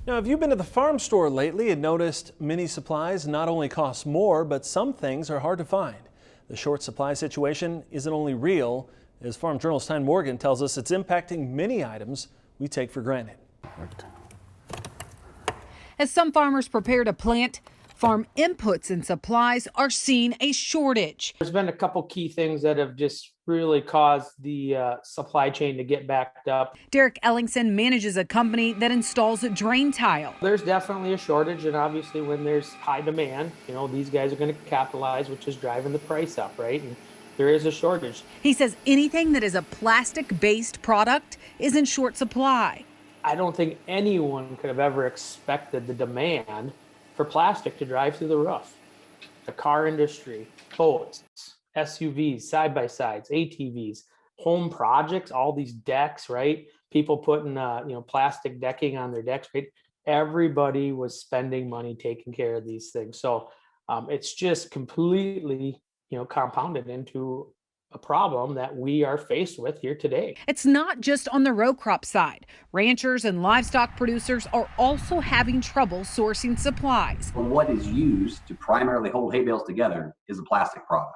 Now, have you been to the farm store lately and noticed many supplies not only cost more, but some things are hard to find? The short supply situation isn't only real, as Farm Journal's Tyne Morgan tells us it's impacting many items we take for granted. As some farmers prepare to plant, farm inputs and supplies are seeing a shortage. There's been a couple key things that have just really caused the supply chain to get backed up. Derek Ellingson manages a company that installs drain tile. There's definitely a shortage, and obviously when there's high demand, these guys are going to capitalize, which is driving the price up, right? And there is a shortage. He says anything that is a plastic-based product is in short supply. I don't think anyone could have ever expected the demand for plastic to drive through the roof. The car industry, boats, SUVs, side-by-sides, ATVs, home projects, all these decks, right? People putting, plastic decking on their decks, right? Everybody was spending money taking care of these things. So it's just completely, compounded into a problem that we are faced with here today. It's not just on the row crop side. Ranchers and livestock producers are also having trouble sourcing supplies. What is used to primarily hold hay bales together is a plastic product.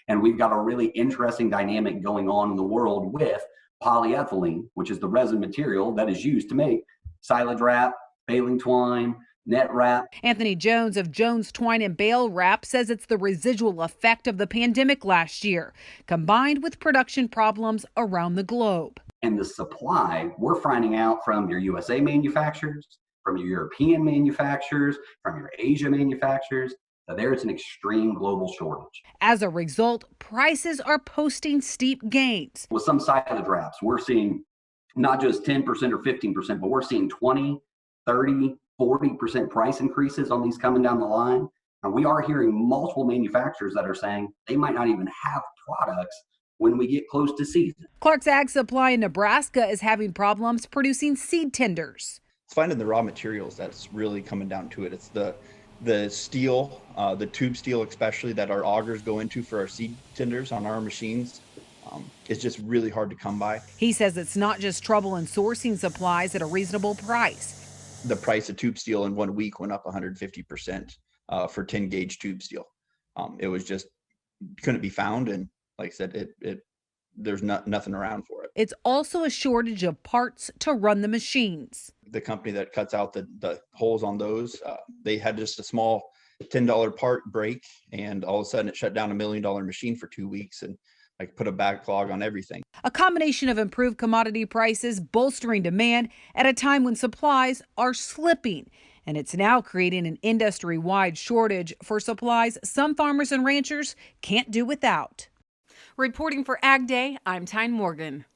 And we've got a really interesting dynamic going on in the world with polyethylene, which is the resin material that is used to make silage wrap, baling twine, net wrap. Anthony Jones of Jones Twine and Bale Wrap says it's the residual effect of the pandemic last year, combined with production problems around the globe. And the supply, we're finding out from your USA manufacturers, from your European manufacturers, from your Asia manufacturers, that there is an extreme global shortage. As a result, prices are posting steep gains. With some silage wraps, we're seeing not just 10% or 15%, but we're seeing 20, 30, 40% price increases on these coming down the line. And we are hearing multiple manufacturers that are saying they might not even have products when we get close to season. Clark's Ag Supply in Nebraska is having problems producing seed tenders. It's finding the raw materials that's really coming down to it. It's the steel, the tube steel especially, that our augers go into for our seed tenders on our machines. It's just really hard to come by. He says it's not just trouble in sourcing supplies at a reasonable price. The price of tube steel in 1 week went up 150% for 10 gauge tube steel. It was just couldn't be found, and like I said, there's nothing around for it. It's also a shortage of parts to run the machines. The company that cuts out the holes on those, they had just a small $10 part break, and all of a sudden it shut down $1 million machine for 2 weeks, and like put a backlog on everything. A combination of improved commodity prices bolstering demand at a time when supplies are slipping. And it's now creating an industry-wide shortage for supplies some farmers and ranchers can't do without. Reporting for Ag Day, I'm Tyne Morgan.